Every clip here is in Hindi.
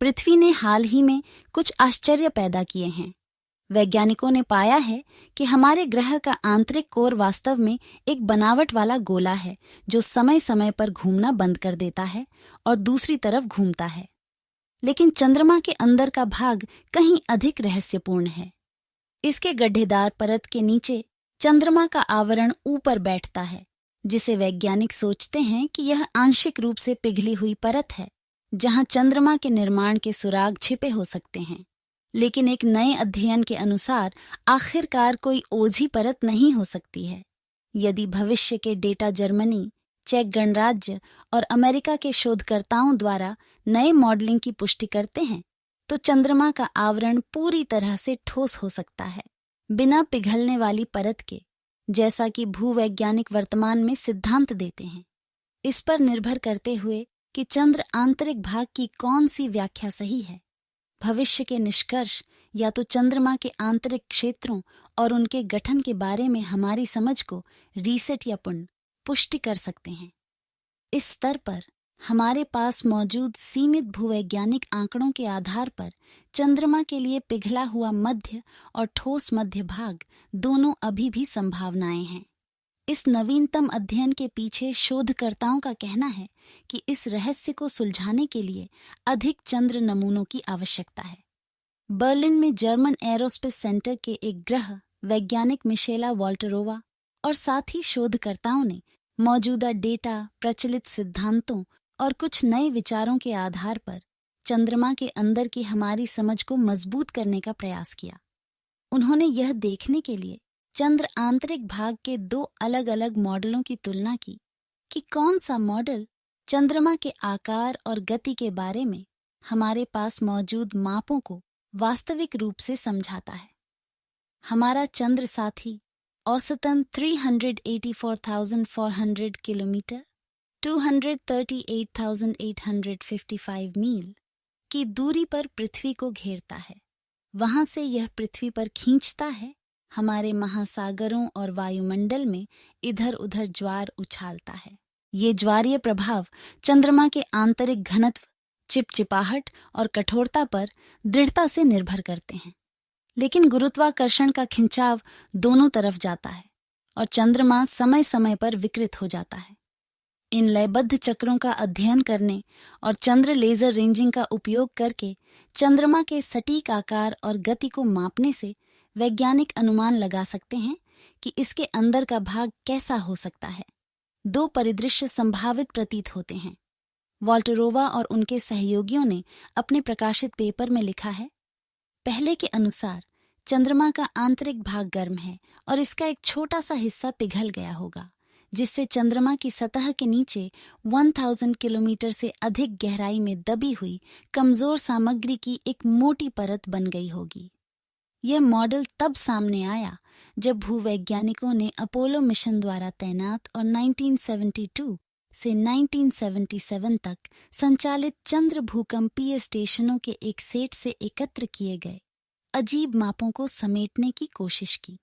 पृथ्वी ने हाल ही में कुछ आश्चर्य पैदा किए हैं। वैज्ञानिकों ने पाया है कि हमारे ग्रह का आंतरिक कोर वास्तव में एक बनावट वाला गोला है जो समय समय पर घूमना बंद कर देता है और दूसरी तरफ घूमता है। लेकिन चंद्रमा के अंदर का भाग कहीं अधिक रहस्यपूर्ण है। इसके गड्ढेदार परत के नीचे चंद्रमा का आवरण ऊपर बैठता है, जिसे वैज्ञानिक सोचते हैं कि यह आंशिक रूप से पिघली हुई परत है, जहां चंद्रमा के निर्माण के सुराग छिपे हो सकते हैं। लेकिन एक नए अध्ययन के अनुसार आखिरकार कोई ओझी परत नहीं हो सकती है। यदि भविष्य के डेटा जर्मनी, चेक गणराज्य और अमेरिका के शोधकर्ताओं द्वारा नए मॉडलिंग की पुष्टि करते हैं, तो चंद्रमा का आवरण पूरी तरह से ठोस हो सकता है, बिना पिघलने वाली परत के, जैसा कि भूवैज्ञानिक वर्तमान में सिद्धांत देते हैं। इस पर निर्भर करते हुए कि चंद्र आंतरिक भाग की कौन सी व्याख्या सही है, भविष्य के निष्कर्ष या तो चंद्रमा के आंतरिक क्षेत्रों और उनके गठन के बारे में हमारी समझ को रीसेट या पुष्टि कर सकते हैं। इस स्तर पर हमारे पास मौजूद सीमित भूवैज्ञानिक आंकड़ों के आधार पर चंद्रमा के लिए पिघला हुआ मध्य और ठोस मध्य भाग दोनों अभी भी संभावनाएं हैं। इस नवीनतम अध्ययन के पीछे शोधकर्ताओं का कहना है कि इस रहस्य को सुलझाने के लिए अधिक चंद्र नमूनों की आवश्यकता है। बर्लिन में जर्मन एरोस्पेस सेंटर के एक ग्रह वैज्ञानिक मिशेला वॉल्टरोवा और साथ ही शोधकर्ताओं ने मौजूदा डेटा, प्रचलित सिद्धांतों और कुछ नए विचारों के आधार पर चंद्रमा के अंदर की हमारी समझ को मजबूत करने का प्रयास किया। उन्होंने यह देखने के लिए चंद्र आंतरिक भाग के दो अलग अलग मॉडलों की तुलना की कि कौन सा मॉडल चंद्रमा के आकार और गति के बारे में हमारे पास मौजूद मापों को वास्तविक रूप से समझाता है। हमारा चंद्र साथी औसतन 384,400 किलोमीटर 238,855 मील की दूरी पर पृथ्वी को घेरता है। वहां से यह पृथ्वी पर खींचता है, हमारे महासागरों और वायुमंडल में इधर उधर ज्वार उछालता है। ये ज्वारीय प्रभाव चंद्रमा के आंतरिक घनत्व, चिपचिपाहट और कठोरता पर दृढ़ता से निर्भर करते हैं। लेकिन गुरुत्वाकर्षण का खिंचाव दोनों तरफ जाता है और चंद्रमा समय समय पर विकृत हो जाता है। इन लयबद्ध चक्रों का अध्ययन करने और चंद्र लेजर रेंजिंग का उपयोग करके चंद्रमा के सटीक आकार और गति को मापने से वैज्ञानिक अनुमान लगा सकते हैं कि इसके अंदर का भाग कैसा हो सकता है। दो परिदृश्य संभावित प्रतीत होते हैं। वॉल्टरोवा और उनके सहयोगियों ने अपने प्रकाशित पेपर में लिखा है, पहले के अनुसार चंद्रमा का आंतरिक भाग गर्म है और इसका एक छोटा सा हिस्सा पिघल गया होगा, जिससे चंद्रमा की सतह के नीचे 1000 किलोमीटर से अधिक गहराई में दबी हुई कमजोर सामग्री की एक मोटी परत बन गई होगी। यह मॉडल तब सामने आया जब भूवैज्ञानिकों ने अपोलो मिशन द्वारा तैनात और 1972 से 1977 तक संचालित चंद्र भूकंपीय स्टेशनों के एक सेट से एकत्र किए गए अजीब मापों को समेटने की कोशिश की।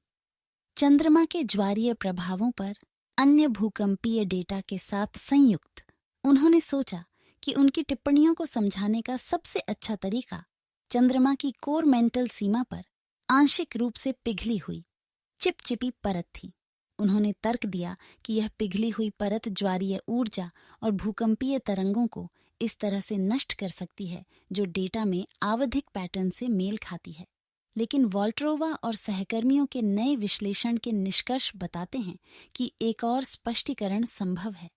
चंद्रमा के ज्वारीय प्रभावों पर अन्य भूकंपीय डेटा के साथ संयुक्त उन्होंने सोचा कि उनकी टिप्पणियों को समझाने का सबसे अच्छा तरीका चंद्रमा की कोर मेंटल सीमा पर आंशिक रूप से पिघली हुई चिपचिपी परत थी। उन्होंने तर्क दिया कि यह पिघली हुई परत ज्वारीय ऊर्जा और भूकंपीय तरंगों को इस तरह से नष्ट कर सकती है जो डेटा में आवधिक पैटर्न से मेल खाती है। लेकिन वॉल्टरोवा और सहकर्मियों के नए विश्लेषण के निष्कर्ष बताते हैं कि एक और स्पष्टीकरण संभव है।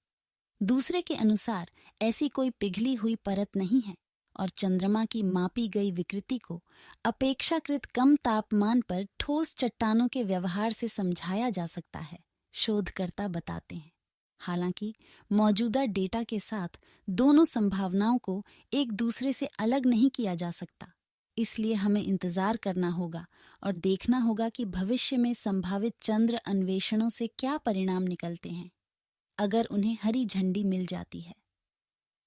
दूसरे के अनुसार ऐसी कोई पिघली हुई परत नहीं है और चंद्रमा की मापी गई विकृति को अपेक्षाकृत कम तापमान पर ठोस चट्टानों के व्यवहार से समझाया जा सकता है, शोधकर्ता बताते हैं। हालांकि मौजूदा डेटा के साथ दोनों संभावनाओं को एक दूसरे से अलग नहीं किया जा सकता, इसलिए हमें इंतजार करना होगा और देखना होगा कि भविष्य में संभावित चंद्र अन्वेषणों से क्या परिणाम निकलते हैं, अगर उन्हें हरी झंडी मिल जाती है।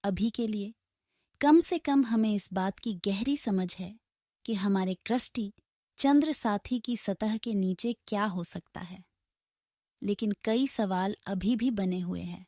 अभी के लिए कम से कम हमें इस बात की गहरी समझ है कि हमारे क्रस्टी चंद्र साथी की सतह के नीचे क्या हो सकता है, लेकिन कई सवाल अभी भी बने हुए हैं।